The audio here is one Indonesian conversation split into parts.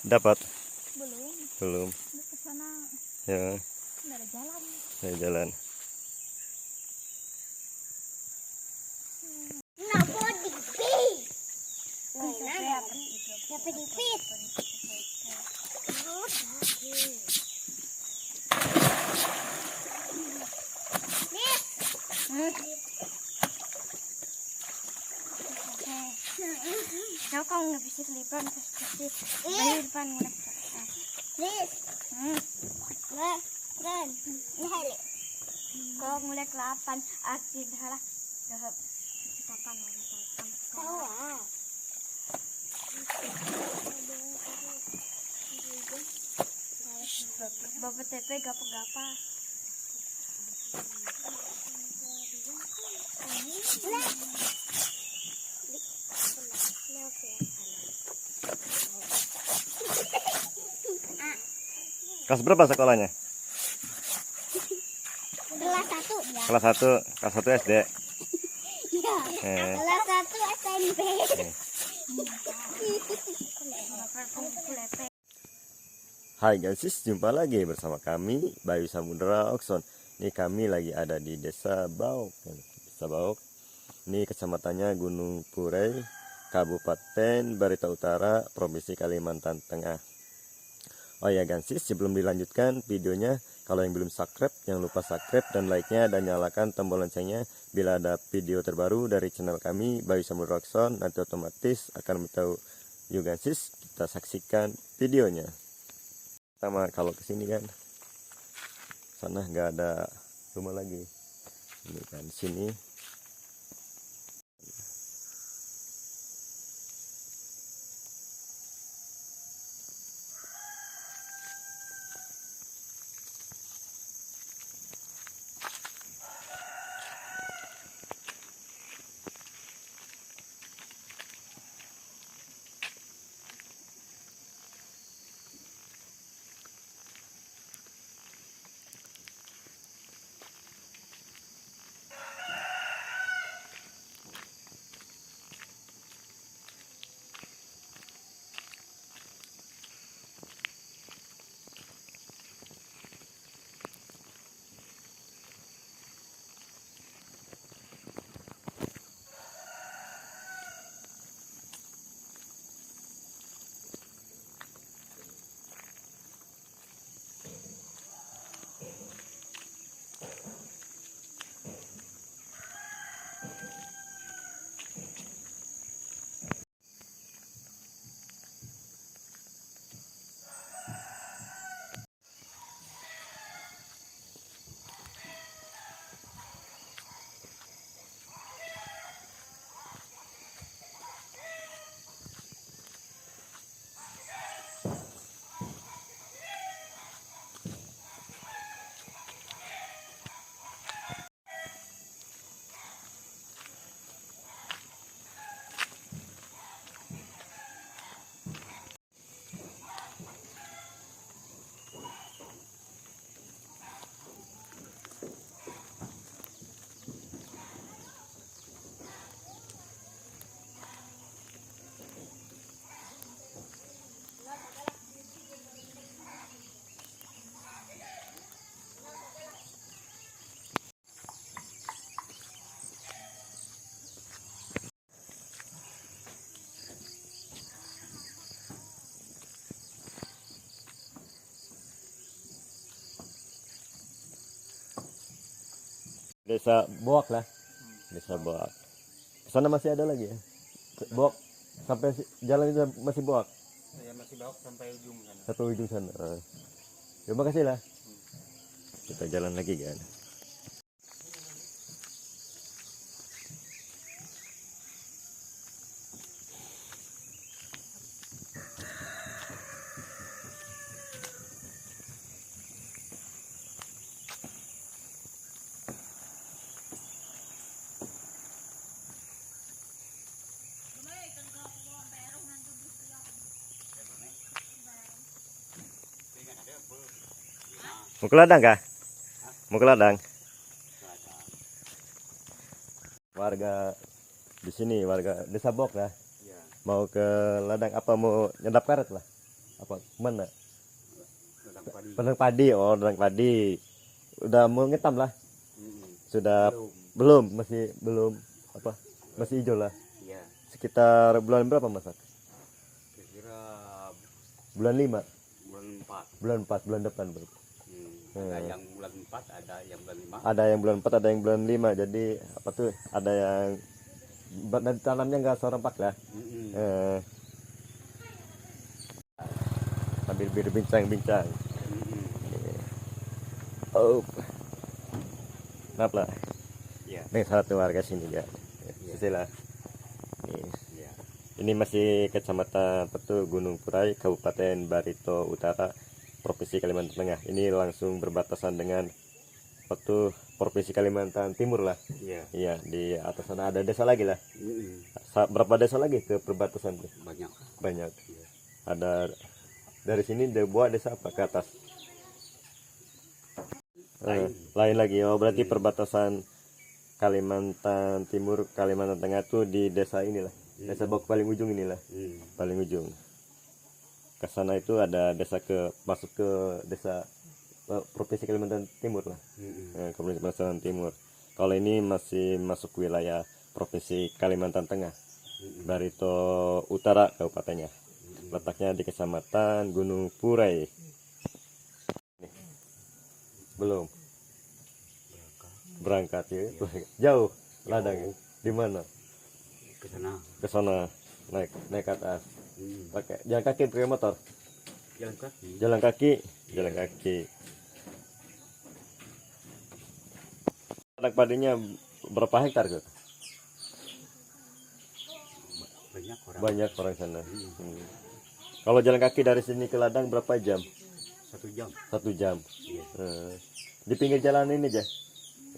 Dapat? Belum. Belum. Ke sana Ya, nggak ada jalan. ya jalan. Kau kau nggak bisa selipan pasti dari depan mulai. Kau mulai kelapan aksi dah kapan Bapak TP gapa-gapa. Kelas berapa sekolahnya? Kelas 1. Kelas 1 SD. Iya. Kelas 1 SMP. Hai guys, jumpa lagi bersama kami Bayu Samudra Okson. Ini kami lagi ada di Desa Baok. Desa Baok. Ini kecamatannya Gunung Purei, Kabupaten Barita Utara, Provinsi Kalimantan Tengah. Oh ya guys, sebelum dilanjutkan videonya, kalau yang belum subscribe jangan lupa subscribe dan like-nya dan nyalakan tombol loncengnya. Bila ada video terbaru dari channel kami Bayu Samudra Okson, nanti otomatis akan beritahu you guys. Kita saksikan videonya. Pertama kalau kesini kan sana nggak ada rumah lagi, ini kan sini. Desa Boak lah, Desa Boak. Sana masih ada lagi ya, Boak sampai jalan itu masih Boak. Ya masih Boak sampai ujung sana. Satu ujung sana. Terima kasih lah. Kita jalan lagi kan. Mau ke ladang kah? Mau ke ladang? Warga di sini, warga Desa Bok lah. Ya. Mau ke ladang apa mau nyedap karet lah? Apa mana? Ladang padi. Ladang padi. Oh, ladang padi. Udah mau ngetam lah. Sudah Belum. masih belum apa? Masih hijau lah. Iya. Sekitar bulan berapa masak? Kira-kira Bulan 5, bulan 4. bulan 4, bulan depan berarti. Ada yang bulan 4, ada yang bulan 5. Ada yang bulan 4, ada yang bulan 5. Jadi apa tuh? Ada yang nanti tanamnya nggak serempak lah. Sambil berbincang-bincang. Oh, kenapa? Iya. Nih satu warga sini ya. Sila. Iya. Ini masih Kecamatan Gunung Purai, Kabupaten Barito Utara, Provinsi Kalimantan Tengah. Ini langsung berbatasan dengan Provinsi Kalimantan Timur lah. Iya. Iya, di atas sana ada desa lagi lah. Berapa desa lagi ke perbatasan tuh? Banyak. Banyak. Iya. Ada dari sini buat desa apa ke atas? Lain lagi. Oh, berarti perbatasan Kalimantan Timur, Kalimantan Tengah tuh di desa inilah. Desa Bok paling ujung inilah. Paling ujung. Ke sana itu ada desa masuk ke desa Provinsi Kalimantan Timur lah. Provinsi Kalimantan Timur. Kalau ini masih masuk wilayah Provinsi Kalimantan Tengah. Barito Utara kabupatennya. Letaknya di Kecamatan Gunung Purai. Belum. Berangkat ya. Jauh ladang. Di mana? Ke sana. Ke sana naik ke atas. Pakai jalan kaki pakai motor. Jalan kaki. Jalan kaki, jalan kaki. Ladang padinya berapa hektar tuh? Banyak orang. Banyak orang sana. Kalau jalan kaki dari sini ke ladang berapa jam? 1 jam. 1 jam. Iya. Di pinggir jalan ini aja.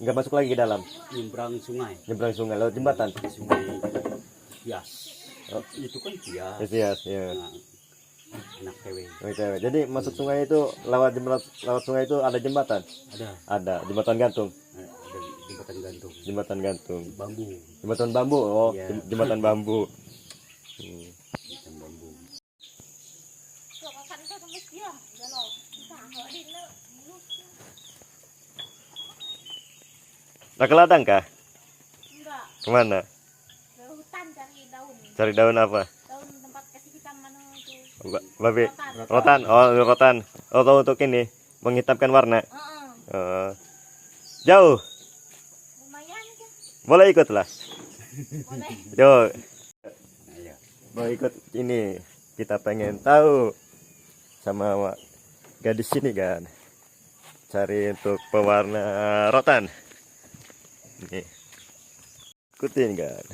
Nggak masuk lagi ke dalam. Nyebrang sungai. Nyebrang sungai lewat jembatan. Sungai Tias. Oh. Itu kan Tias. Yes, ya. Nah, anak cewek. Oke, jadi masuk sungai itu lewat sungai itu ada jembatan. Ada jembatan gantung. Ada jembatan gantung. Jembatan gantung. Bambu. Jembatan bambu. Oh, Iya. jembatan bambu. Jembatan bambu. Nah, ke ladang kah? Enggak, Kemana? ke hutan cari daun. Cari daun apa? Daun tempat kasih hitam mana itu. Babi. Rotan. Rotan. Oh, rotan. Oh, tahu untuk ini menghitamkan warna. Jauh. Lumayan kan. Boleh ikut lah. Boleh. Yo, Iya. mau ikut ini. Kita pengen tahu sama gadis sini kan. Cari untuk pewarna rotan. Nih. Ikutin kan.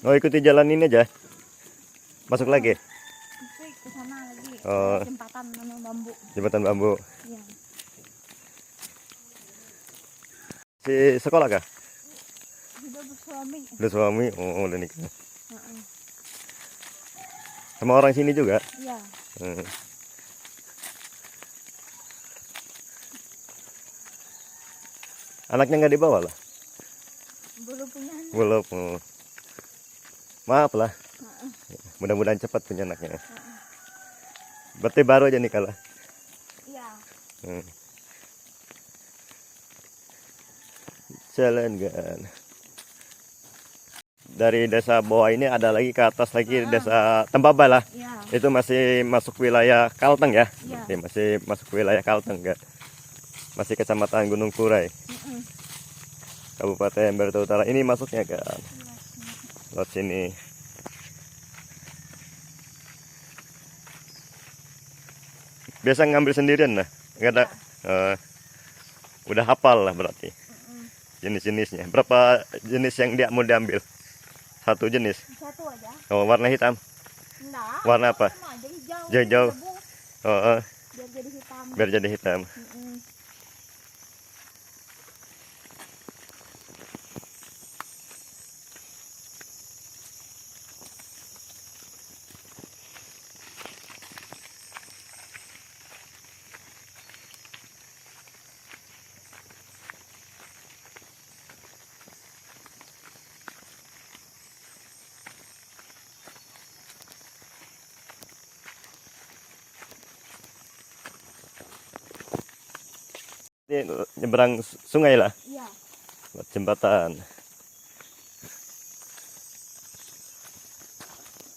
Oh, ikuti jalan ini aja. Masuk lagi. Itu ke sana lagi. Oh. Jembatan mana bambu. Jembatan bambu. Iya. Si sekolah kah? Sudah bersuami. Udah suami. Oh, udah nikah. Heeh. Sama orang sini juga. Iya. Hmm. Anaknya nggak dibawa lah. Belum punya anak. Belum. Oh. Maaf lah. Mudah-mudahan cepat punya anaknya. Berarti baru aja nikah lah. Iya. Jalan kan. Dari desa bawah ini ada lagi ke atas lagi desa Tembaba lah. Iya. Itu masih masuk wilayah Kalteng ya. Iya. Masih masuk wilayah Kalteng kan. Masih Kecamatan Gunung Purai. Kabupaten Barito Utara. Ini masuknya kan. Lewat sini. Biasa ngambil sendirian lah. Enggak ada. Udah hafal lah berarti. Jenis-jenisnya. Berapa jenis yang dia mau diambil? Satu jenis. Satu aja. Oh, warna hitam. Enggak. Warna apa? Sama aja hijau. Hijau. Rebus, Oh, biar jadi hitam. biar jadi hitam. Ini nyeberang sungai lah, Iya. buat jembatan.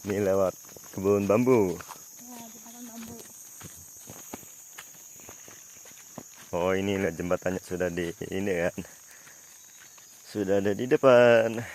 Ini lewat kebun bambu. Ya, jembatan bambu. Oh, ini lihat jembatannya sudah di ini kan. Sudah ada di depan.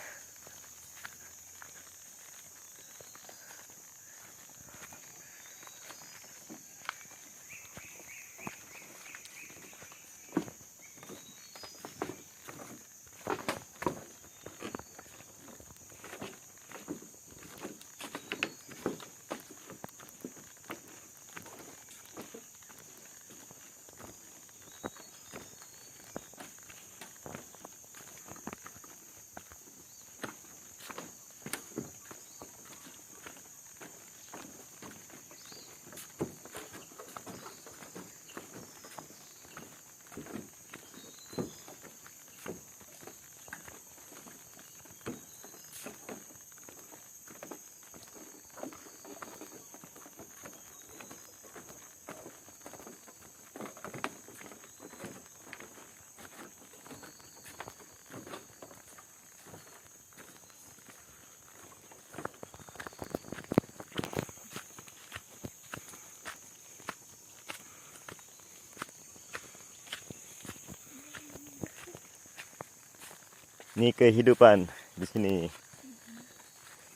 Ini kehidupan di sini.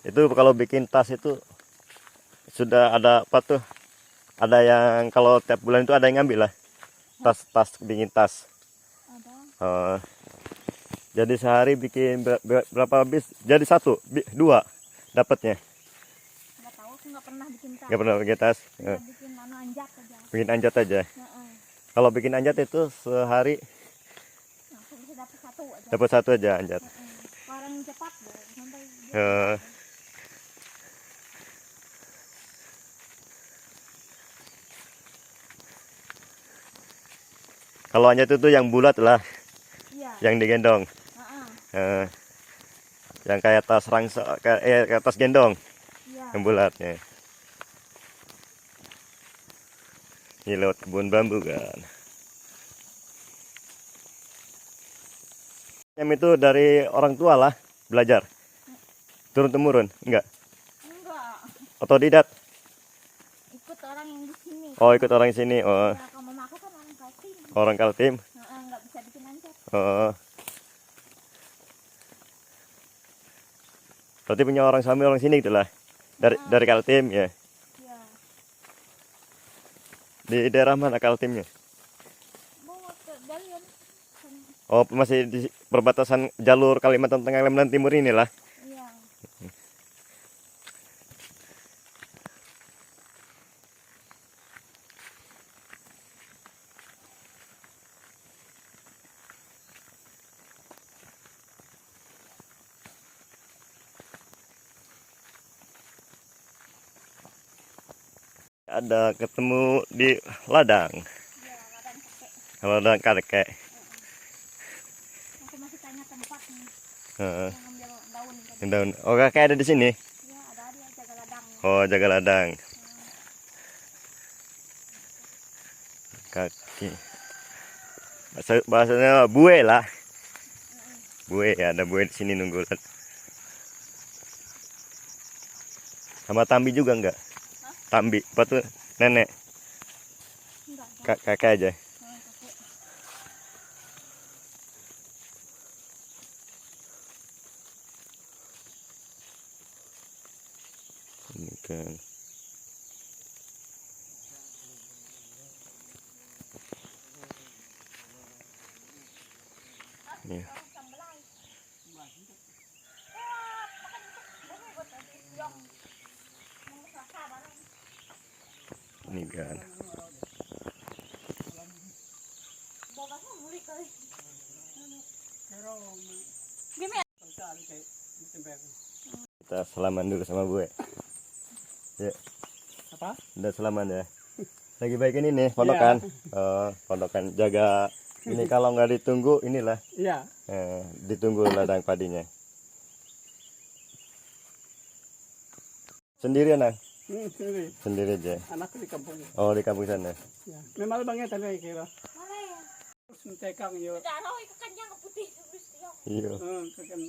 Itu kalau bikin tas itu sudah ada apa tuh? Ada yang kalau tiap bulan itu ada yang ngambil lah. Tas bikin tas. Ada. Jadi sehari bikin berapa bis? Jadi dua dapatnya. Nggak tahu, aku nggak pernah bikin tas. Nggak pernah bikin tas. Cuma bikin anjat aja. Bikin anjat aja. Heeh. Kalau bikin anjat itu sehari Nah, aku bisa dapat satu aja. dapat satu aja anjat. Heeh. Orang cepat deh, sampai dia Eh, Kalau anjat itu yang bulat lah, iya. yang digendong. Heeh. Eh, yang kayak tas kayak tas gendong, Iya. yang bulatnya. Ini lewat kebun bambu kan. Yang itu dari orang tua lah, belajar. Turun temurun, enggak? Enggak. Otodidak. Ikut orang yang di sini. Oh, ikut orang sini. Oh, Ya, kalau mama aku kan orang Kaltim. orang Kaltim. Heeh, nggak bisa bikin anjat. Oh. Berarti punya orang Sami orang sini gitu lah. Dari Kaltim ya. Iya. Di daerah mana Kaltimnya? Mau ke Dalian. Oh, masih di perbatasan jalur Kalimantan Tengah Kalimantan Timur inilah. Iya. Ada ketemu di ladang. Iya, ladang kakek. Ladang kakek. Aku masih tanya tempat nih. Heeh. Yang ambil daun tadi. Yang daun. Oh, kakek ada di sini. Iya, ada dia jaga ladang. Oh, jaga ladang. Kaki. Bahasanya bue lah. Bue, ada bue di sini nunggu. Sama Tambi juga enggak? Tambi, apa tuh? Nenek. Enggak ada. Kakek aja. Kakek. Ini kan. Nih. Ini kan. Kita salaman dulu sama gue. Ya. Apa? Udah salaman ya. Lagi baik ini nih, pondokan. Pondokan jaga ini kalau nggak ditunggu inilah. Iya. Ditunggu ladang padinya. Sendirian Nang? Sendiri. Sendiri aja. Anakku di kampung. Oh, di kampung sana. Ya. Memang bangnya tadi kira. Mana ya? sentekang yo. Darah itu kan yang putih terus dia. Iya. Kakan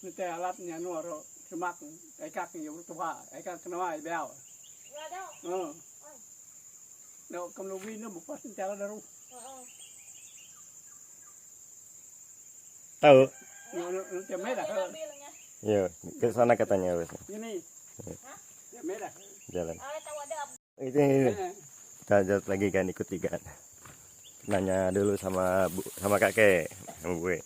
nete alatnya nuaro semak ekak yo tua ekak kenapa bel. Enggak ada. No kamu win no bukan sentek daru. Tahu? No temai dah. Bilangnya. Iya, ke sana katanya wes. Ini. Temai dah. Jalan. Tahu ada. Itu kita jalan lagi kan, ikuti kan. Nanya dulu sama sama kakek, sama gue.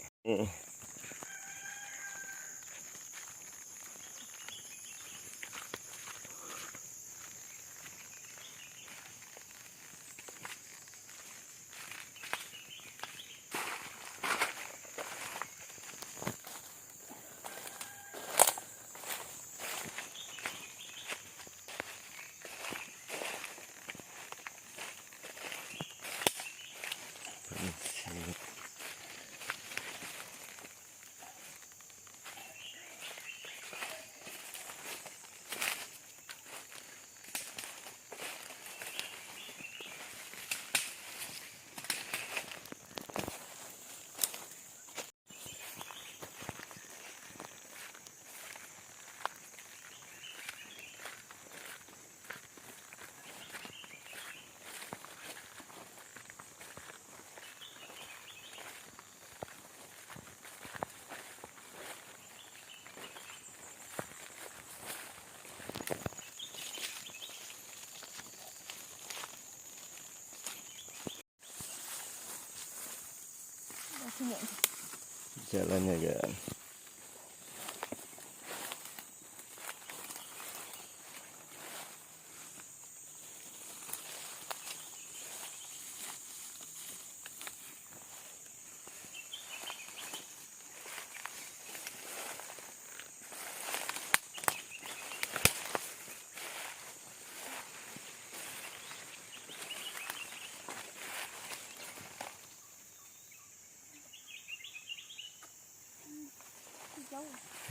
Jalannya kan.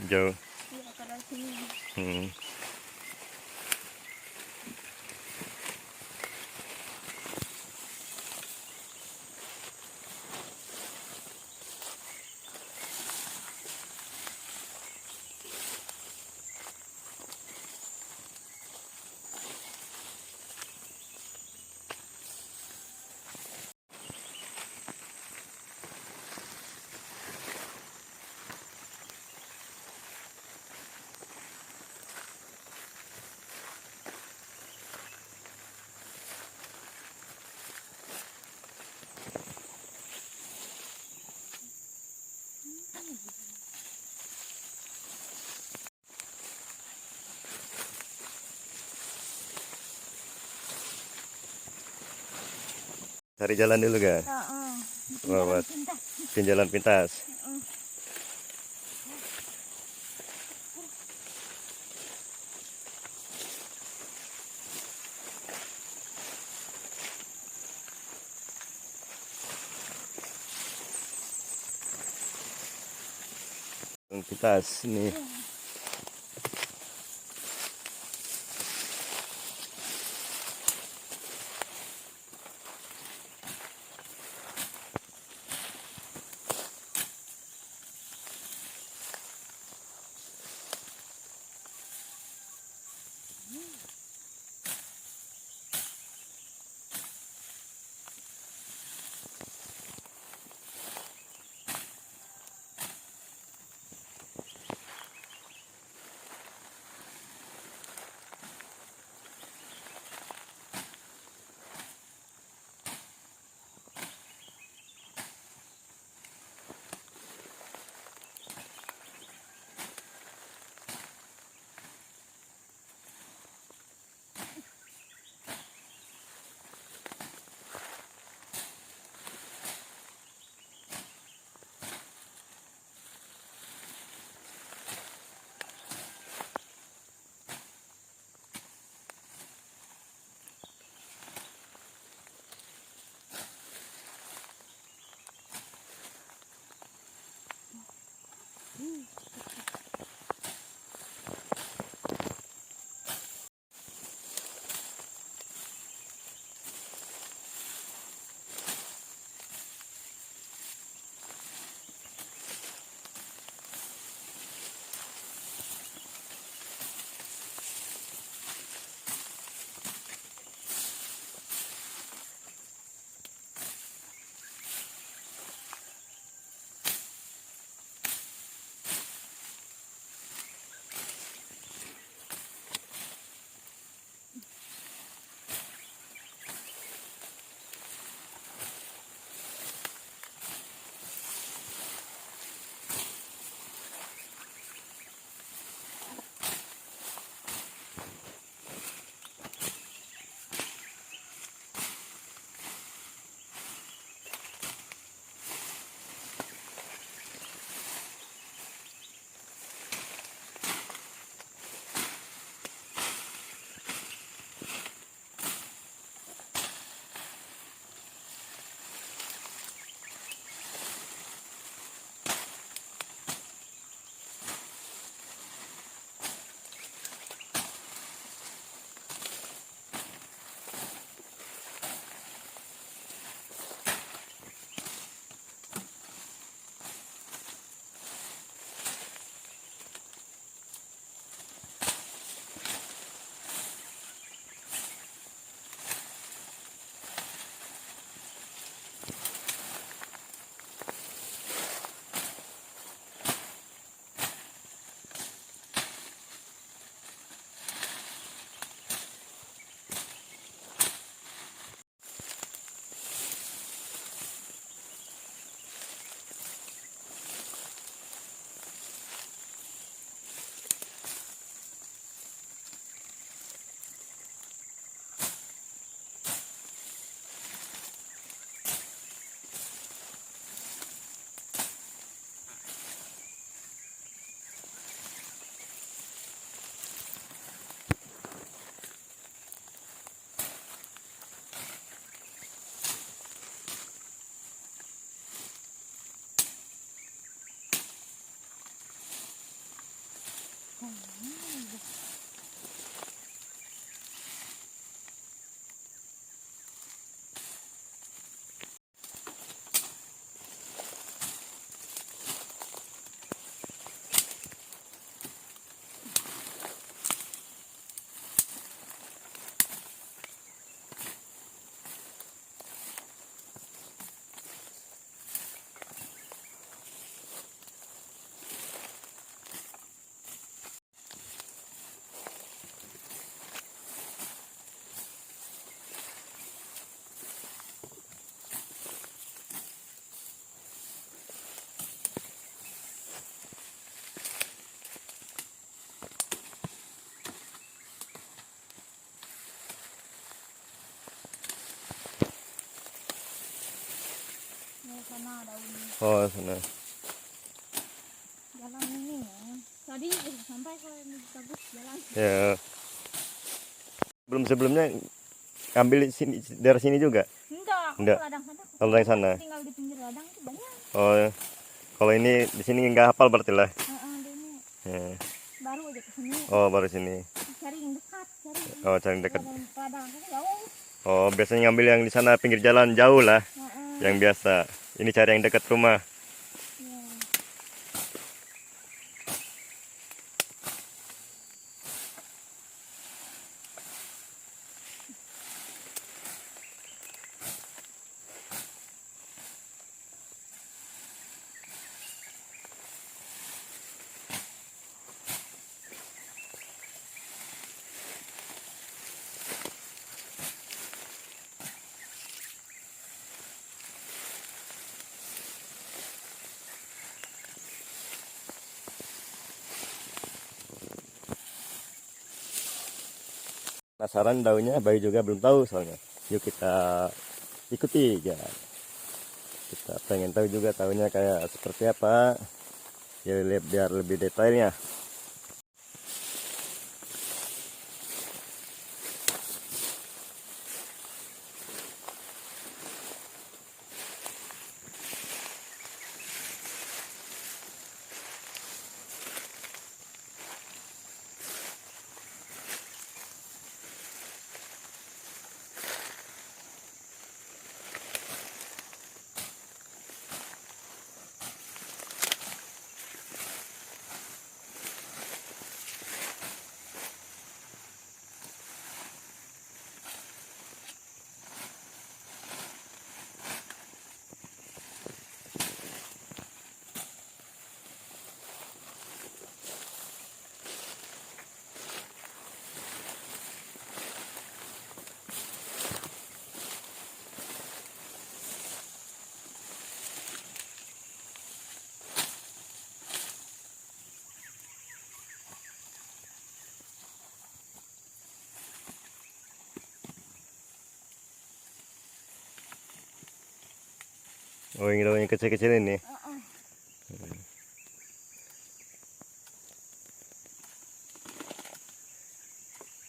Jauh. Iya, kalau sini. Hmm. Cari jalan dulu kan? Buat bikin jalan pintas. Pintas nih. Ya, sana daunnya. Oh sana. Jalan ini ya. Tadi udah sampai kalau ini bagus jalan. Ya. Sebelumnya ambil sini dari sini juga. Enggak, aku Enggak. ladang sana. Kalau dari sana. Tinggal di pinggir ladang itu banyak. Oh. Kalau ini di sini nggak hafal berarti lah. Ini Ya. baru aja ke sini. Oh baru sini. Cari yang dekat, cari. Oh cari dekat. Ladang kan jauh. Oh biasanya ngambil yang di sana pinggir jalan jauh lah. Heeh. Yang biasa. Ini cari yang dekat rumah. Ya. Penasaran daunnya, Bayu juga belum tahu soalnya. Yuk kita ikuti ya. Kita pengen tahu juga daunnya kayak seperti apa. Ya biar lebih detailnya. Oh ini daun yang kecil-kecil ini.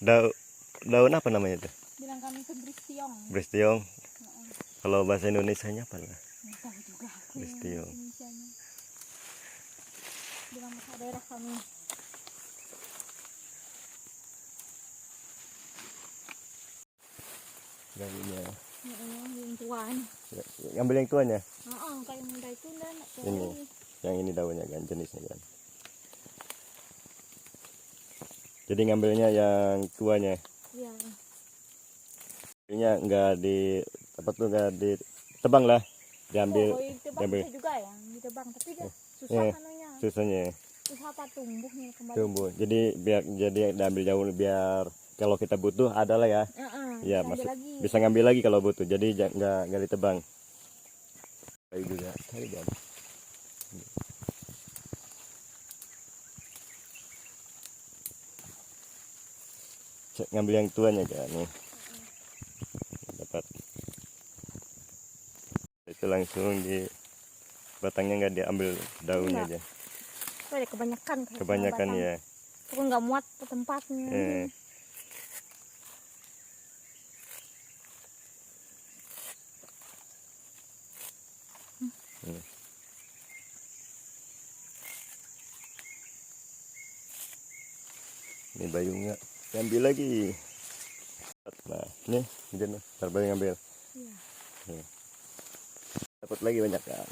Daun apa namanya itu? Bilang kami itu bristiong. Bristiong. Kalau bahasa Indonesianya apa lah? Nggak tahu juga aku. Bristiong. Indonesianya. Bilang bahasa daerah kami. Daunnya. Yang tuan. Ambil yang tuanya. Kayak muda itu dan Ini. Yang ini daunnya kan jenisnya kan. Jadi ngambilnya yang tuanya. Iya. Ini nggak di apa tuh nggak ditebang lah. Diambil. Ditebang diambil. bisa juga ya, ditebang tapi dia susah Iya. anunya. Susahnya. Susah apa tumbuhnya kembali. Tumbuh. Jadi biar diambil jauh biar kalau kita butuh ada lah ya. Ya Bisa masuk ambil lagi. bisa ngambil lagi kalau butuh. Jadi nggak ditebang. Baik juga. Kali kan. Ngambil yang tuanya kan nih. Dapat. Itu langsung di batangnya nggak diambil daunnya aja. Itu ada kebanyakan. Kebanyakan ya. Aku nggak muat ke tempatnya. Ini Bayu nggak ngambil lagi. Nah ini ntar Bayu ngambil. Iya. Nih. Dapat lagi banyak kan.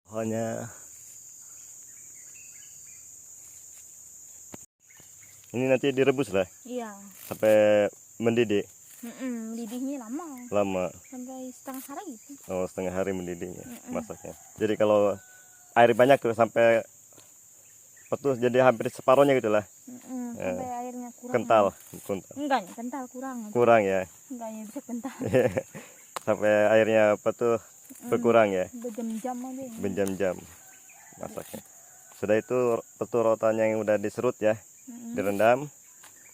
Pohonnya ini nanti direbus lah Iya. sampai mendidih. Mendidihnya Lama. sampai setengah hari gitu. Oh, setengah hari mendidihnya masaknya. Jadi kalau air banyak tuh sampai petuh jadi hampir separohnya gitu lah. Sampai airnya kurang. Kental. Enggak, kental kurang. Kurang ya. Enggak ya bisa kental. Sampai airnya petuh berkurang ya. Berjam-jam aja. Berjam-jam masaknya. Sudah itu petuh rotan yang udah diserut ya. Direndam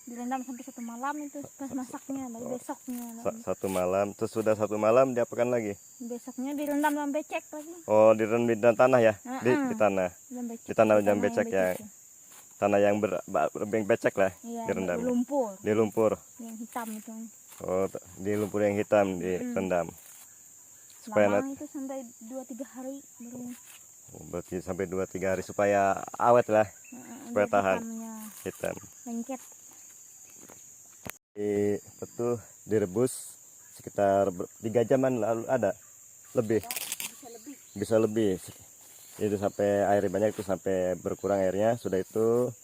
Direndam sampai 1 malam itu pas masaknya, baru besoknya. satu malam. Terus sudah 1 malam diapakan lagi? Besoknya direndam dalam becek lagi. Oh, direndam di dalam tanah ya? Di tanah. Dalam becek. Di tanah dalam becek ya. Tanah yang becek lah Iya, direndam. di lumpur. Di lumpur. Yang hitam itu. Oh, di lumpur yang hitam direndam. Supaya Lama itu sampai 2-3 hari baru. Berarti sampai 2-3 hari supaya awet lah, supaya tahan. Hitam. Lengket. Itu direbus sekitar 3 jaman lalu ada lebih. Bisa lebih. Itu sampai air banyak itu sampai berkurang airnya. Sudah itu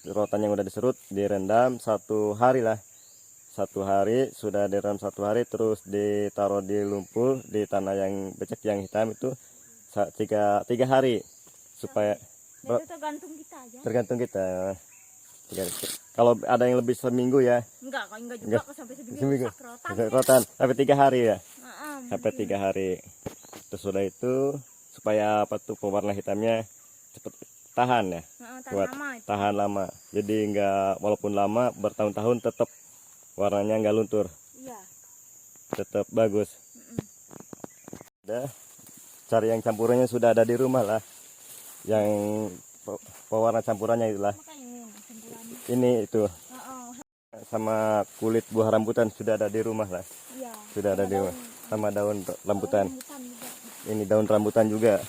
rotan yang udah diserut direndam 1 hari lah. 1 hari sudah direndam 1 hari terus ditaruh di lumpur di tanah yang becek yang hitam itu 3 hari supaya Itu tergantung kita aja. tergantung kita. Kalau ada yang lebih seminggu ya. Enggak juga kok sampai Seminggu. rusak rotan. Rotan sampai 3 hari ya. Sampai Mungkin. 3 hari. Terus sudah itu supaya pewarna hitamnya cepat tahan ya. Kuat, tahan lama. Jadi enggak walaupun lama bertahun-tahun tetap warnanya enggak luntur. Iya. Tetap bagus. Udah cari yang campurannya sudah ada di rumah lah. Yang pewarna campurannya itulah. Ini itu sama kulit buah rambutan sudah ada di rumah lah. Iya. Sudah ada di rumah sama daun rambutan. Hutan juga. Ini daun rambutan juga.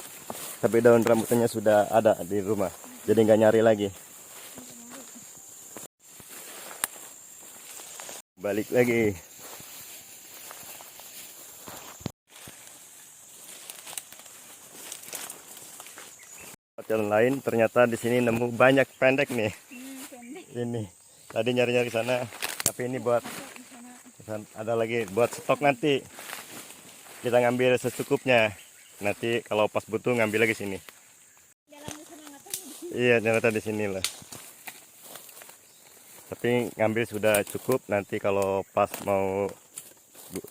Tapi daun rambutannya sudah ada di rumah. Jadi nggak nyari lagi. Balik lagi. Jalan lain ternyata di sini nemu banyak pendek nih. Pendek. Ini tadi nyari-nyari sana, tapi ini buat ada lagi buat stok nanti. Kita ngambil secukupnya. Nanti kalau pas butuh ngambil lagi sini. Iya, ternyata di sini lah. Tapi ngambil sudah cukup. Nanti kalau pas mau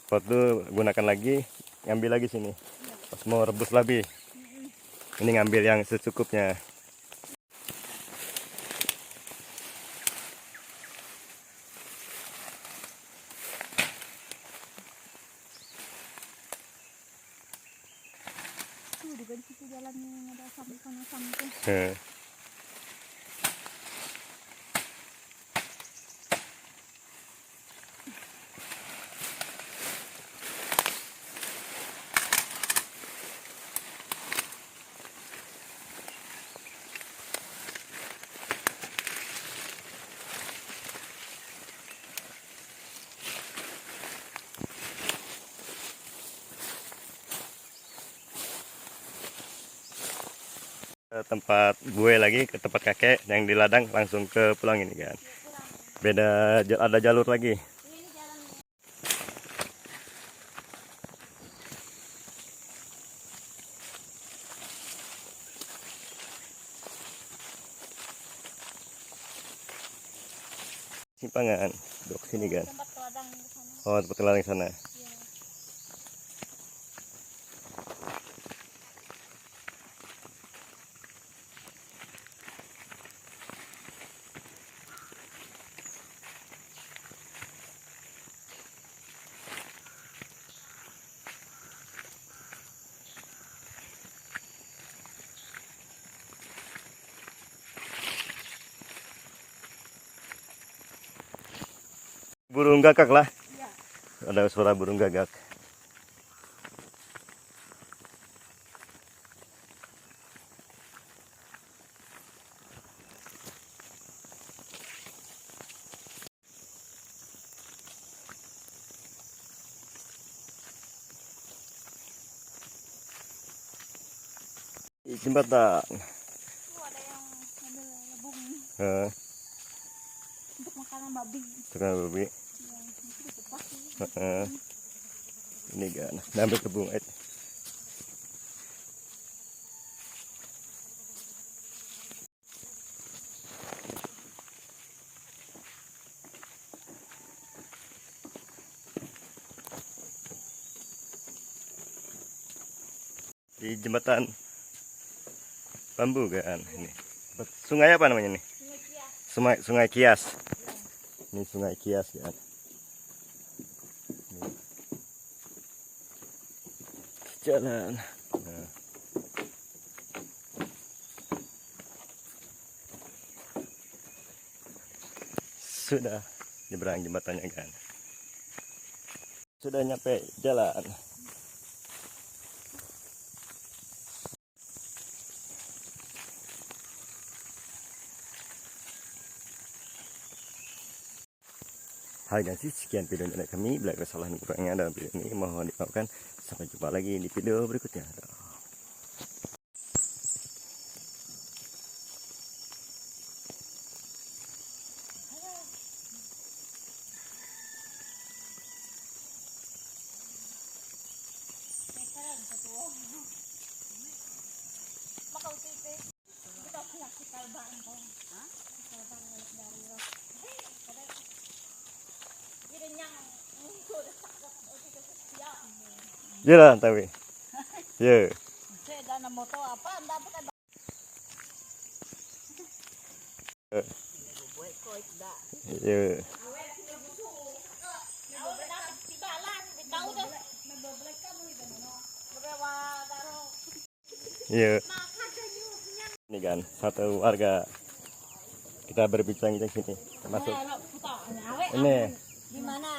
butuh gunakan lagi, ngambil lagi sini. Pas mau rebus lagi. Ini ngambil yang secukupnya. Juga di situ jalannya yang ada asam itu. Tempat gue lagi ke tempat kakek yang di ladang langsung ke pulang ini kan. Beda ada jalur lagi. Simpangan dok sini kan. Tempat ladang di sana. Oh, tempat ladang sana. Burung gagak lah. Ada suara burung gagak. di jembatan. Tuh ada yang ambil lebung Heeh, untuk makanan babi. tukang babi. Ya, itu disepak sih. Heeh. Ini kan, ngambil kebun. Di jembatan bambu kan ini. Sungai apa namanya nih? Sungai Kias. Ini Sungai Kias kan. Ini. Jalan. Nah. Sudah nyebrang jembatannya kan. Sudah nyampe jalan. Hai guys, sekian video dari kami. Bila ada kesalahan kurangnya dalam video ini mohon dimaafkan. Sampai jumpa lagi di video berikutnya. Makau tipe. Kita punya kalbaan ko. Ha? Kalbaan ulit dari ro. Jadi yang sudah sakit itu siap. Jalan tapi. Ya. Saya dana moto apa anda bukan. Buat kau itu. Ya. Iya. Ini kan satu warga kita berbincang di sini termasuk ini Di mana?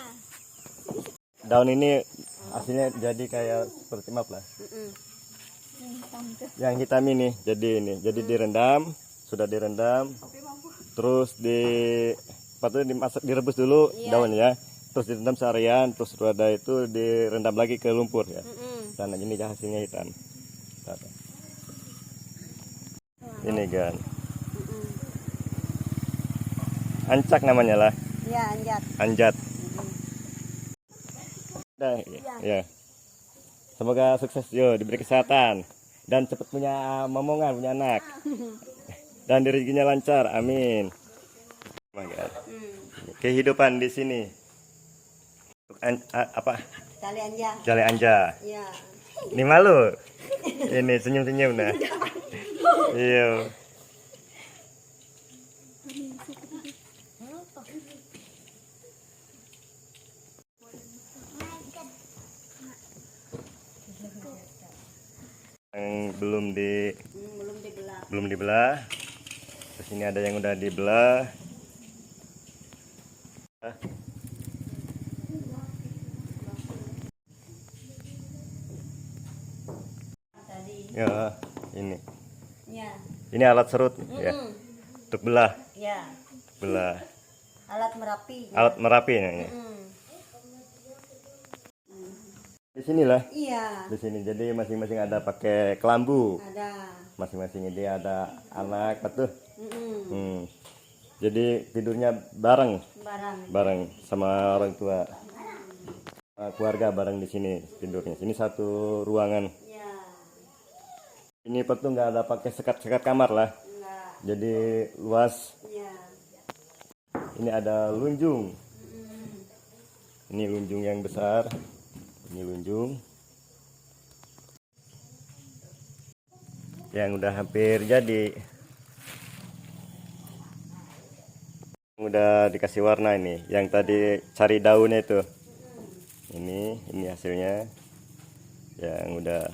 daun ini hasilnya jadi kayak seperti map lah. Yang hitam ini jadi direndam, sudah direndam, terus dimasak direbus dulu daunnya, terus direndam seharian, terus ada itu direndam lagi ke lumpur ya. Dan ini hasilnya hitam. Ini kan ancak namanya lah, Ya, anjat. anjat. Dah, ya. Semoga sukses yo, diberi kesehatan dan cepat punya momongan, punya anak. Dan rezekinya lancar, amin. Oh my God. Kehidupan di sini. Apa? Tali anja. Jale anja. Ya. Ini malu. Ini senyum-senyum dah. Iya. Yang belum dibelah. Terus ini ada yang udah dibelah. Ya, ini. Ya. Ini alat serut ya. Untuk belah, Ya. belah. Alat merapi. Alat merapi namanya. Di sinilah. Iya. Di sini jadi masing-masing ada pakai kelambu. Ada. Masing-masing dia ada anak betul. Jadi tidurnya bareng Barang. sama orang tua. Keluarga bareng di sini tidurnya. Ini satu ruangan. Ya. Ini petu nggak ada pakai sekat-sekat kamar lah. Enggak. Jadi luas. Ya. Ini ada lunjung. Ini lunjung yang besar. Ini lunjung yang udah hampir jadi, udah dikasih warna. Ini yang tadi cari daunnya itu, ini hasilnya yang udah.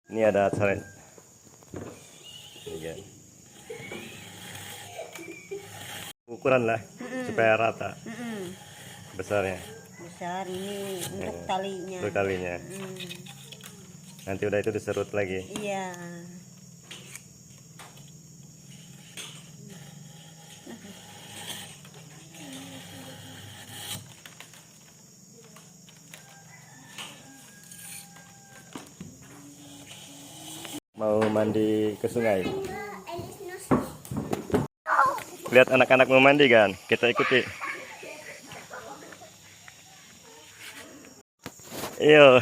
Ini ada cara ini kan. Ukuran lah supaya rata besarnya. Besar ini untuk talinya. Untuk talinya. Nanti udah itu diserut lagi. Iya. Mau mandi ke sungai. Lihat anak-anak mau mandi kan? Kita ikuti. Iyo.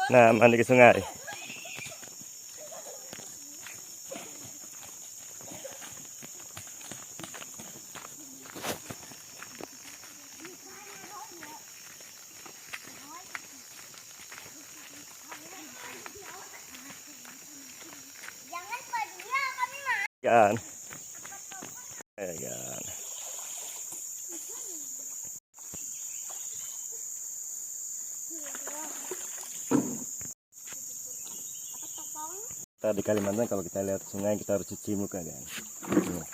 Nah, mandi ke sungai. Jangan pergi ya kami mah. Kan. Kan. Kita di Kalimantan kalau kita lihat sungai kita harus cuci muka kan. Nih.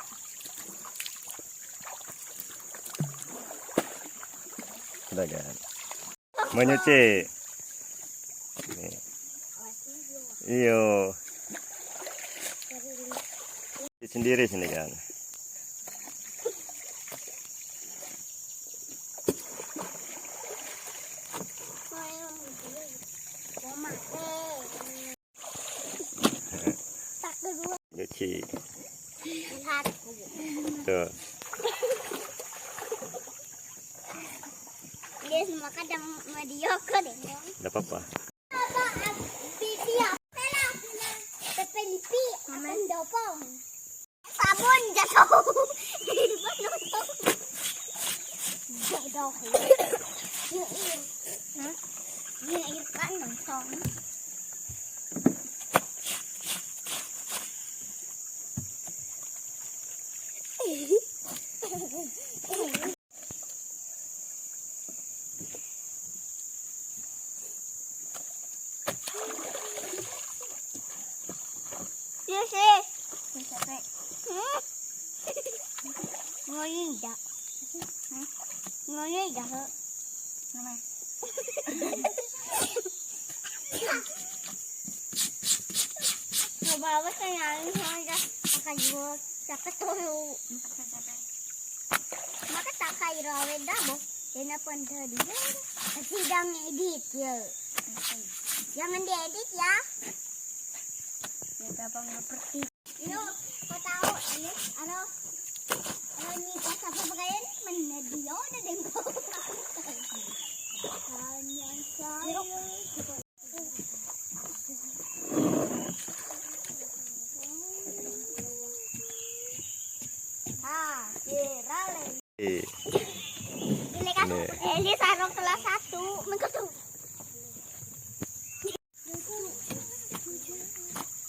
Udah kan. Menyuci. Nih. Iyo. Sendiri sini kan. Tak kedua Nyuci. lihat. Tuh. Dia semua kadang mediocre deh. Enggak apa-apa. Sabun jatuh. Jatuh. Ini air panas dong. Yes, yes. Ngoyin dah. Ngoyin dah. Bawa saya saja akan jual sakit tuh. Maka tak kaya rawat dah boh. Kena pandai dia. Sidang edit ya. Jangan diedit ya. Kita bangga pergi. Ini kau tahu ini ano ini pas apa pakaian mana dia ada dengkau. Hanya saya. Ini kan ini sarung kelas 1 mengkutu.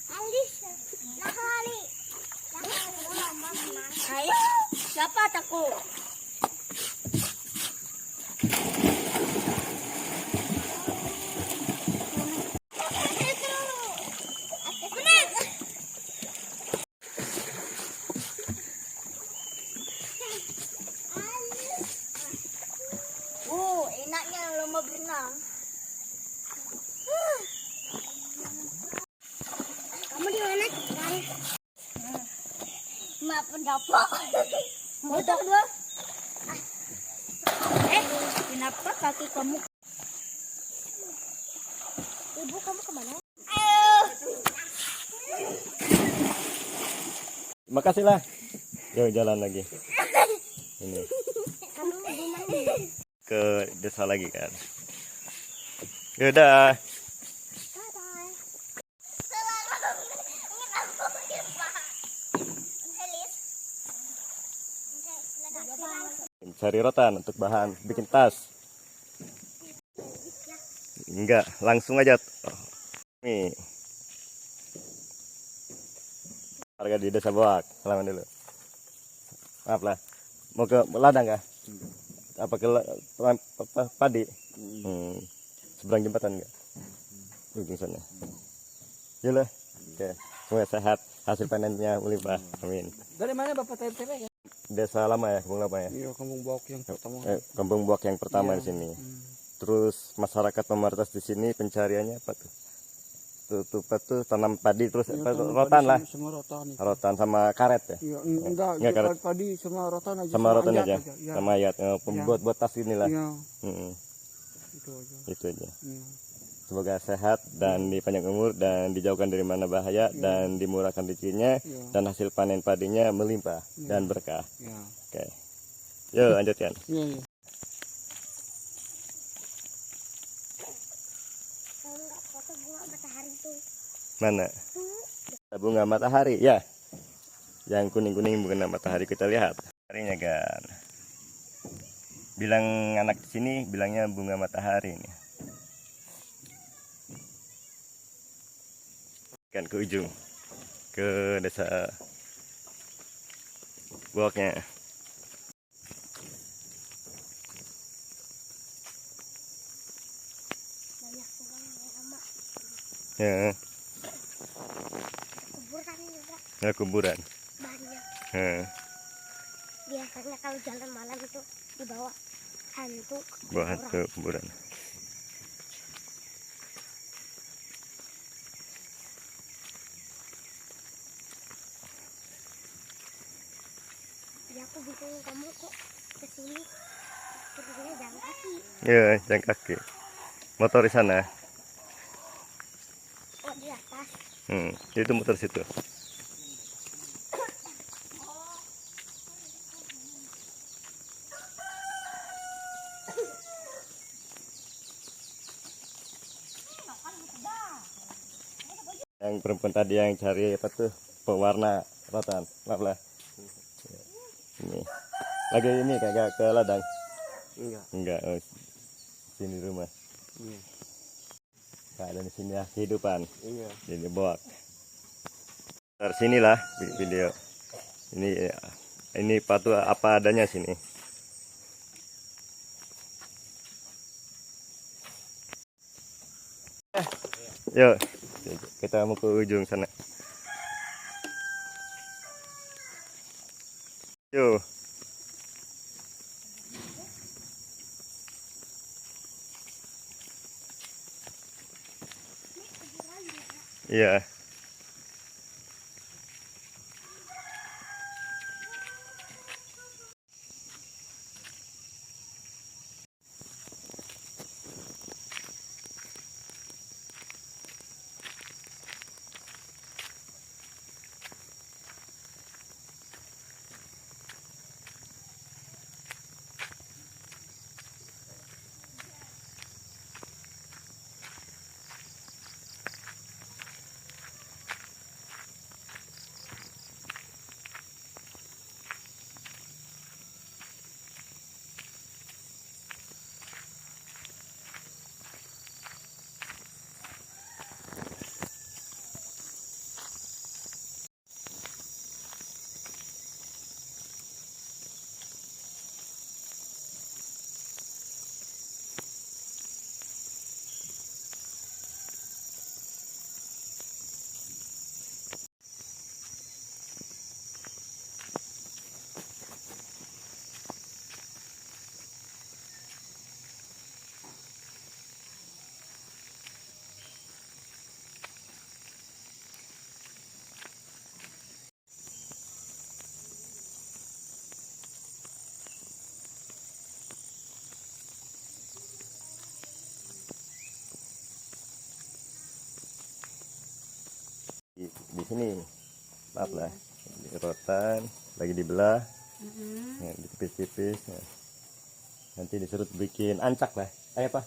Alis, nakali. Ayo, dapat aku. Enaknya lomba berenang. Kamu di mana? Mak pendapat. Bodoh dua. Kenapa kaki kamu? Ibu kamu kemana? Makasih lah. Yuk jalan lagi. Ini Kamu di mana? ke desa lagi kan. Yaudah. Bye-bye. Cari rotan untuk bahan bikin tas. Enggak, langsung aja. Nih. Harga di Desa Bawak. Salaman dulu. Maaf lah. Mau ke ladang kah? Apa ke padi? Seberang jembatan enggak? Ujung sana. Yalah. Oke. Semoga sehat. Hasil panennya melimpah. Amin. Dari mana Bapak TMTP ya? Desa lama ya, Kampung Lama ya. Iya, kampung Bawak yang pertama. Kampung Buak yang pertama di sini. Terus masyarakat pemertas di sini pencariannya apa tuh? tuh tanam padi terus Ya, apa, tanam rotan padi lah, Semua rotan itu. rotan sama karet ya, Ya, enggak, Enggak, ya, karet. padi sama rotan aja. sama rotan anjat aja, Ya. sama ayat buat tas inilah. Ya, Mm-mm, itu aja. itu aja. Ya. Semoga sehat dan dipanjang umur dan dijauhkan dari mana bahaya dan dimurahkan rezekinya Ya. dan hasil panen padinya melimpah dan berkah. Ya. Oke, yuk lanjutkan. Ya, ya. Kalau nggak foto bunga matahari tuh. Mana Tuh. bunga matahari ya, yang kuning-kuning bunga matahari, kita lihat harinya kan. Bilang anak di sini bilangnya bunga matahari ini. Kan ke ujung ke desa Bawoknya. Banyak bunga yang lama. Ya, Kuburan juga ya kuburan. banyak. Ya, Biasanya kalau jalan malam itu dibawa hantu. bawa kuburan. ke kuburan. Ya aku bingung kamu kok kesini. Perginya jalan kaki. Ya, jalan kaki. Motor di sana. Oh di atas. Itu motor situ. Yang perempuan tadi yang cari apa tuh pewarna rotan, maaf lah. Ini lagi ini kagak ke ladang? Enggak. Enggak, sini rumah. Iya. Keadaan di sini ya kehidupan. Iya. Ini Boak. Dari sinilah video. Ini patu apa adanya sini. Yuk, kita mau ke ujung sana. Yuk. Iya. Di sini maaf lah, di rotan lagi dibelah, ya, ditipis-tipis ya. Nanti disuruh bikin ancak lah, apa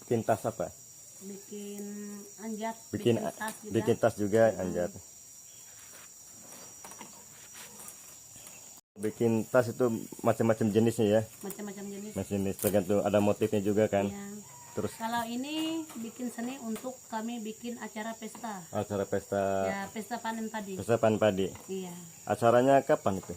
bikin tas apa, bikin anjat, bikin tas juga. bikin tas juga anjat. Bikin tas itu macam-macam jenisnya ya, Macam-macam jenis. macam jenis tergantung ada motifnya juga kan. Ya. Terus Kalau ini bikin seni untuk kami bikin acara pesta. acara pesta Ya, pesta panen padi. pesta panen padi. Iya. Acaranya kapan itu?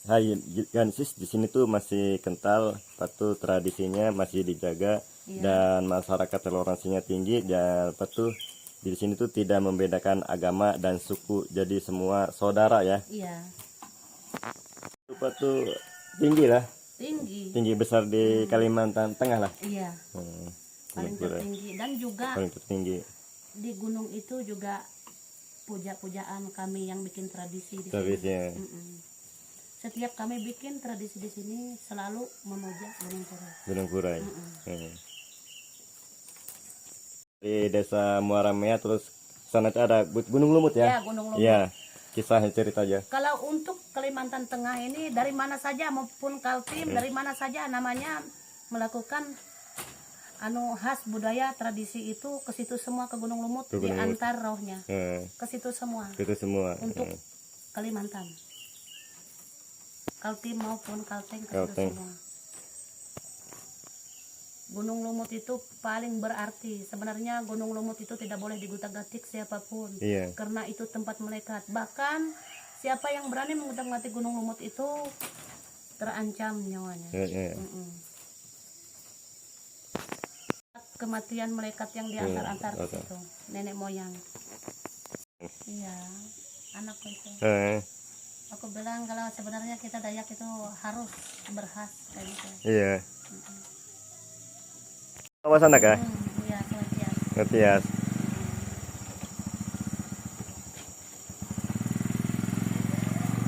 Hai Gansis, di sini tuh masih kental, patu tradisinya masih dijaga Iya. dan masyarakat toleransinya tinggi dan patu di sini tuh tidak membedakan agama dan suku, jadi semua saudara ya. Iya. Patu tinggi lah, Tinggi. tinggi besar di Kalimantan Tengah lah. Iya. Hmm. paling tertinggi. Dan juga paling tertinggi di gunung itu juga puja-pujaan kami yang bikin tradisi di sini. tradisinya. Setiap kami bikin tradisi di sini selalu memuja Gunung Purai. Gunung Purai. Di desa Muara Mea terus sana itu ada Gunung Lumut Ya, ya? Gunung Lumut. Iya. Kisahnya cerita aja. Kalau untuk Kalimantan Tengah ini dari mana saja maupun Kaltim dari mana saja namanya melakukan khas budaya tradisi itu ke situ semua, ke Gunung Lumut, Ke Gunung Lumut. diantar rohnya ke situ semua Itu semua. untuk Kalimantan, Kaltim maupun Kalteng, ke situ Kalteng. semua. Gunung Lumut itu paling berarti. Sebenarnya Gunung Lumut itu tidak boleh digutak-gatik siapapun. Iya. Karena itu tempat melekat. Bahkan siapa yang berani mengutak-gatik Gunung Lumut itu terancam nyawanya. Iya. Kematian melekat yang diantar-antar ke Oke. situ. Nenek moyang. Iya, anakku itu. Aku bilang kalau sebenarnya kita Dayak itu harus berkhas kayak gitu. Iya. Awas anak kah? Iya, Selatias. Matias.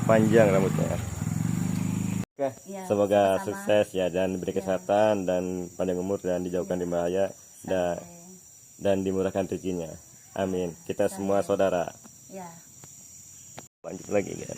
Panjang rambutnya. Oke, Iya, semoga sama-sama. sukses ya dan diberi kesehatan dan panjang umur dan dijauhkan dari bahaya dan dimurahkan rezekinya. Amin. Kita semua saudara. Ya. Lanjut lagi kan.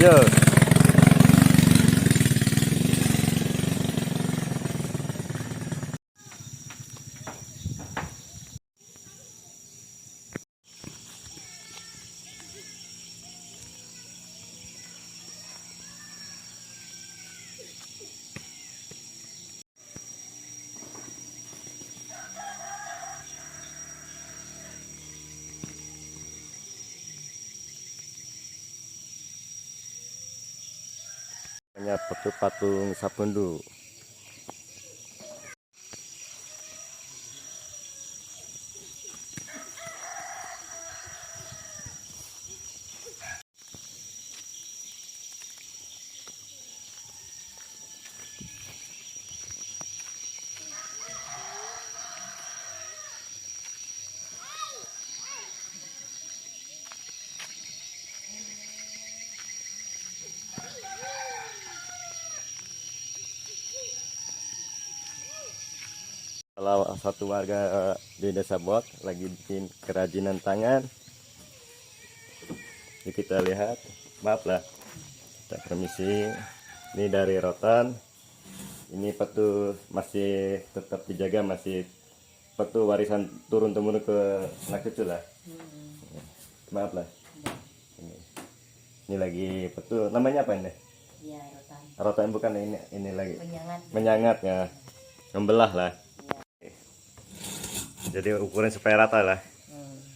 Yo. Hanya patung Sapundu. Kalau satu warga di Desa Bot lagi bikin kerajinan tangan, ini kita lihat, maaf lah, kita permisi. Ini dari rotan, ini petu masih tetap dijaga, masih petu warisan turun temurun ke anak cucu lah. Maaf lah. Ini lagi petu, namanya apa ini? Iya, rotan. Rotan bukan ini lagi Penyangat. menyangat ya, membelah lah. Jadi ukuran supaya rata lah.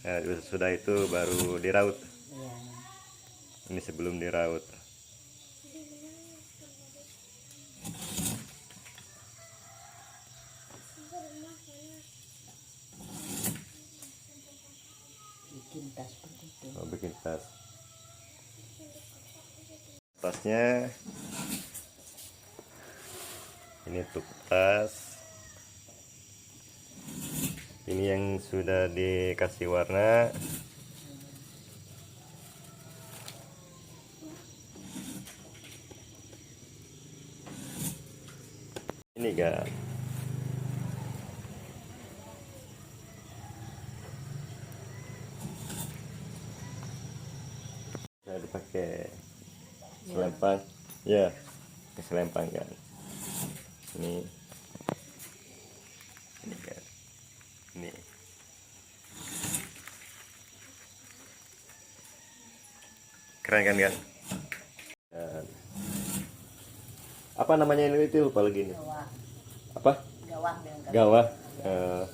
Nah, sudah itu baru diraut. Ini sebelum diraut. Bikin tas seperti itu. Oh, bikin tas. Tasnya ini untuk tas. Ini yang sudah dikasih warna. Ini enggak. Saya dipakai selempang. Ya, pakai selempang kan. Ini kan. Ini. Keren kan kan? Dan apa namanya ini itu lupa lagi nih. Gawah. Apa? Gawah bilang kan. Gawah. Ya. Eh,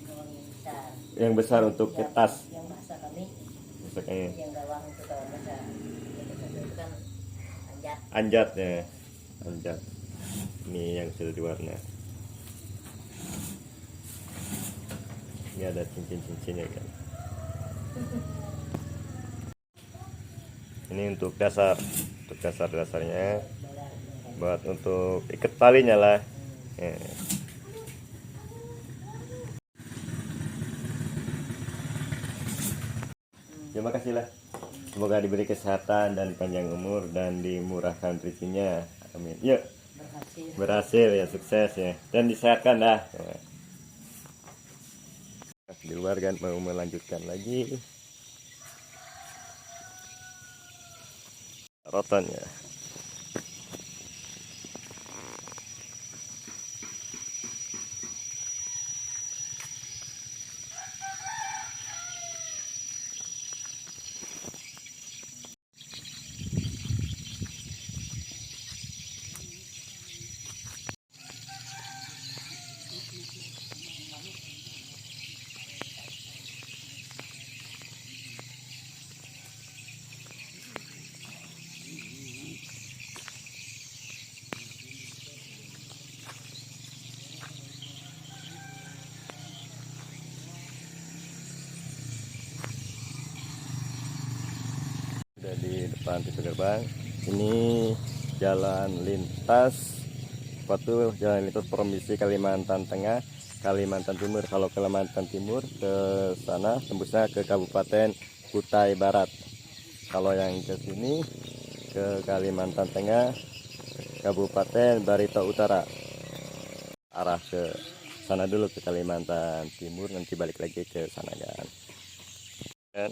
Gawang yang besar. yang besar untuk ke tas. Yang basah kami, Misalnya yang gawang itu kalau basah. Itu kan anjat. anjat ya, anjat. Ini yang sudah diwarna. Ini ada cincin-cincinnya kan. Ini untuk dasarnya, buat untuk ikat talinya lah. Ya. Terima kasih lah. Semoga diberi kesehatan dan panjang umur dan dimurahkan rezekinya. Amin. Yuk, berhasil ya, sukses ya, dan disehatkan dah. Ya. Di luar kan mau melanjutkan lagi rotannya. Sudah di depan pintu gerbang. Ini jalan lintas jalan lintas provinsi Kalimantan Tengah, Kalimantan Timur. Kalau Kalimantan Timur ke sana tembusnya ke Kabupaten Kutai Barat. Kalau yang ke sini ke Kalimantan Tengah, Kabupaten Barito Utara. Arah ke sana dulu ke Kalimantan Timur, nanti balik lagi ke sana kan. Dan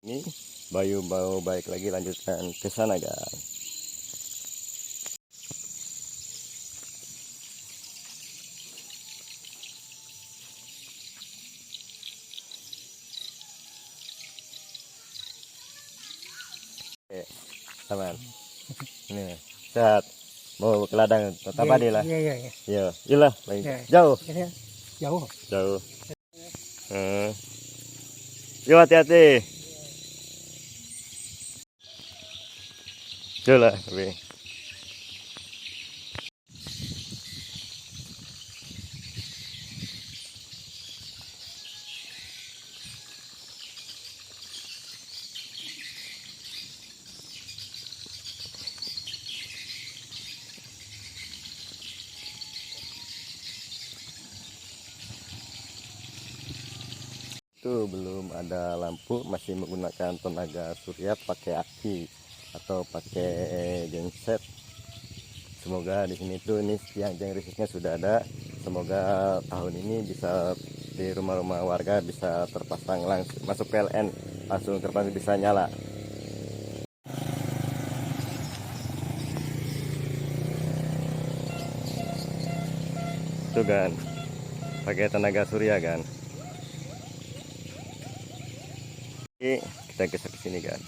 ini Bayu mau balik lagi lanjutkan ke sana kan. Oke, teman. Ini sehat. Mau ke ladang tetap ada lah. Iya. Iya, iyalah, Iya. jauh. Jauh. Yuk hati-hati. Coba, Be. Itu belum ada lampu, masih menggunakan tenaga surya pakai aki atau pakai genset. Semoga di sini tuh ini tiang-tiang listriknya sudah ada. Semoga tahun ini bisa di rumah-rumah warga bisa terpasang langsung masuk PLN, langsung terpasang bisa nyala. Tuh kan, pakai tenaga surya kan. Oke, kita geser ke sini kan.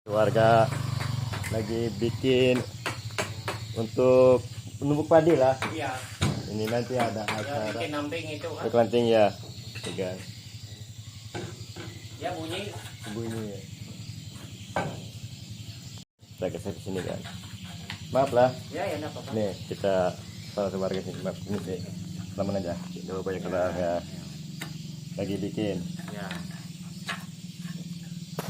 Warga lagi bikin untuk menumbuk padi lah. Iya. Ini nanti ada Ya acara bikin namping itu kan. kelanting ya, tuh kan. Ya bunyi. Bunyi ya. Kita geser ke sini kan. Maaf lah. Ya ya enggak apa-apa. Nih kita salah satu warga sini, maaf ini sih teman aja. Coba banyak kenal ya. Lagi bikin. Ya.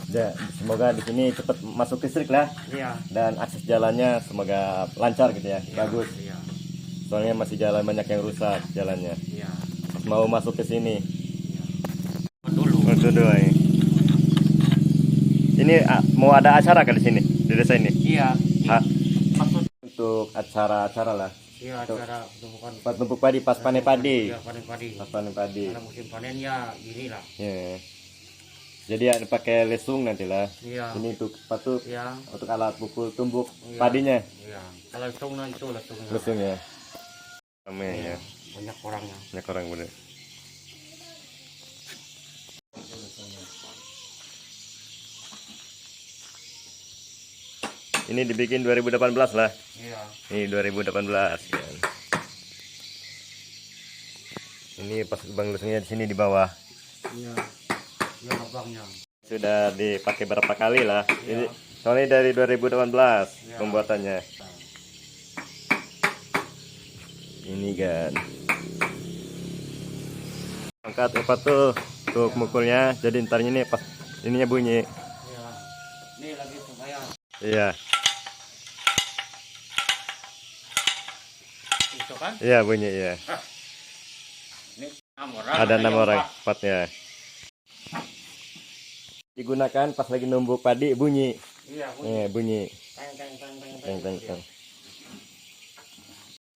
Ya, semoga di sini cepat masuk listrik lah Iya. dan akses jalannya semoga lancar gitu ya, bagus. Iya. Soalnya masih jalan banyak yang rusak jalannya. Iya. Mau masuk ke sini. Dulu. Dulu ini. Ini mau ada acara kan di sini di desa ini? Iya. Ha, Maksud untuk acara-acara lah. iya acara tumpukan. Pas tumpuk padi, pas panen padi. Iya, panen padi. Pas panen padi. Karena musim panen ya gini lah. Ya. Jadi ya pakai lesung nanti lah. Iya. Ini untuk patu Iya. untuk alat pukul tumbuk Iya. padinya. Iya. Kalau lesungnya itu lesungnya. Lesungnya. Ramai Iya. ya. Banyak orangnya. Banyak orang bener. Ini dibikin 2018 lah. Iya. Ini 2018 kan. Ini pas bang lesungnya di sini di bawah. Iya. Iya lubangnya. Sudah dipakai berapa kali lah. Iya. Soalnya dari 2018 Iya. pembuatannya. Ini kan. Angkat apa tuh untuk mukulnya. Jadi ntar ini pas ininya bunyi. Iya. Ini lagi supaya Iya. itu kan. Iya bunyi ya. Ini 6 orang. Ada 6 yang orang empat. empatnya. Digunakan pas lagi numbuk padi bunyi. Iya. Bunyi. Bunyi. Teng teng teng teng Teng, teng, teng.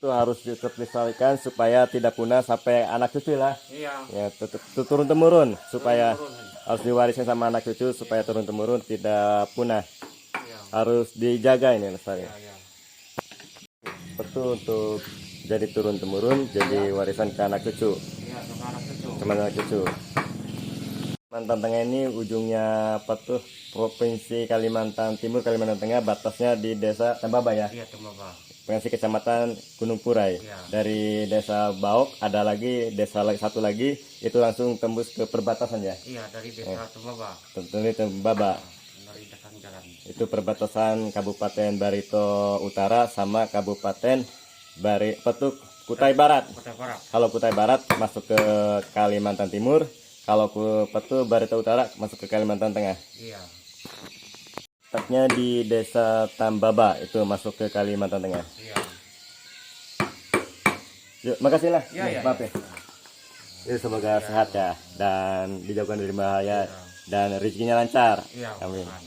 Itu harus tetap dilestarikan supaya tidak punah sampai anak cucu lah. Iya. Ya tetap turun temurun supaya Turun. harus diwariskan sama anak cucu supaya turun temurun tidak punah. Iya. Harus dijaga ini lestari. Iya. Iya. Betul untuk jadi turun temurun jadi warisan ke anak cucu. Iya. Sama anak cucu. Sama anak cucu. Kalimantan Tengah ini ujungnya apa tuh? Provinsi Kalimantan Timur, Kalimantan Tengah, batasnya di Desa Tambaba ya. Iya Tambaba. Provinsi Kecamatan Gunung Purai. Iya. Dari Desa Baok ada lagi desa satu lagi itu langsung tembus ke perbatasan ya. Iya dari desa Tambaba. Tentunya Tambaba. Dari dekat jalan. Itu perbatasan Kabupaten Barito Utara sama Kabupaten Kutai Barat. Kota Barat. Kalau Kutai Barat masuk ke Kalimantan Timur, kalau Barito Utara masuk ke Kalimantan Tengah. Iya. Tepatnya di Desa Tambaba itu masuk ke Kalimantan Tengah. Iya. Yuk, makasih lah. Iya, iya, Maaf ya. Yuk, semoga sehat ya dan dijauhkan dari bahaya dan rezekinya lancar. Iya. Amin. Bukan.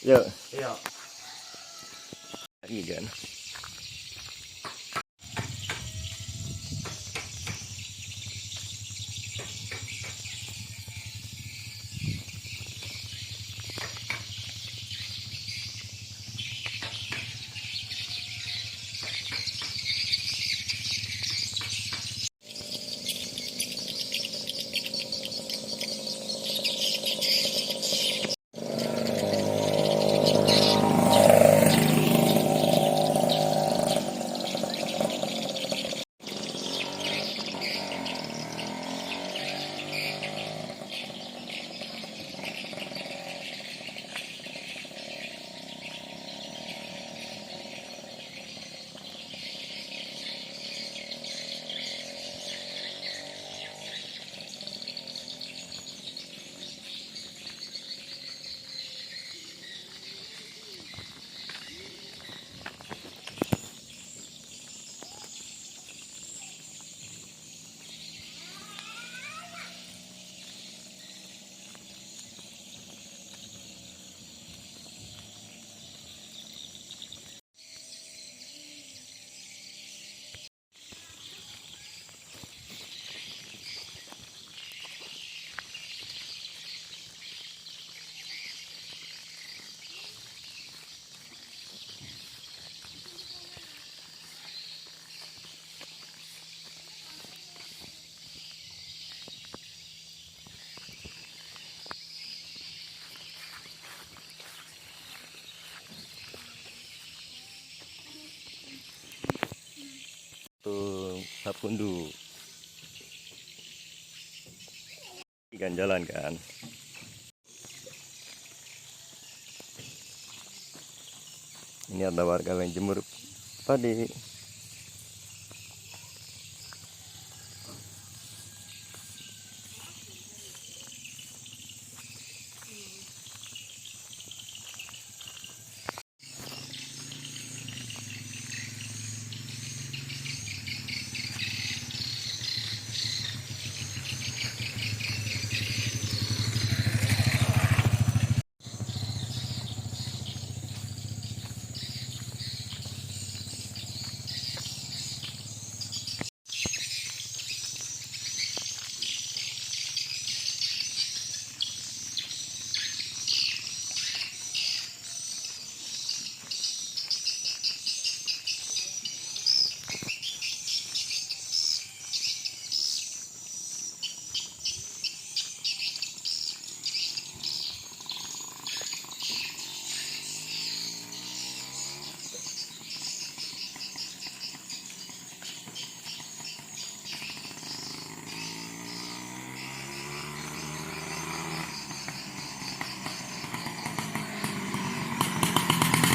Yuk. Iya. Ini kan. pundu. Ikan jalan kan. Ini ada warga yang jemur padi.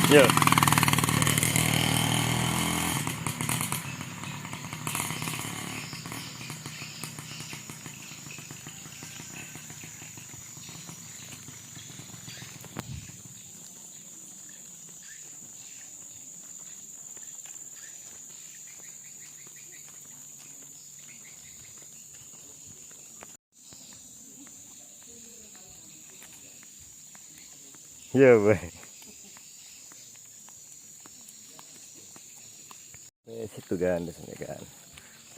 Ya. Ya, boy. Situ kan di sini kan.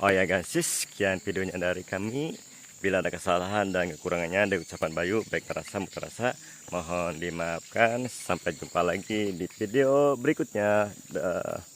Oh ya guys, sekian videonya dari kami. Bila ada kesalahan dan kekurangannya dari ucapan Bayu baik terasa maupun terasa, mohon dimaafkan. Sampai jumpa lagi di video berikutnya. Dah.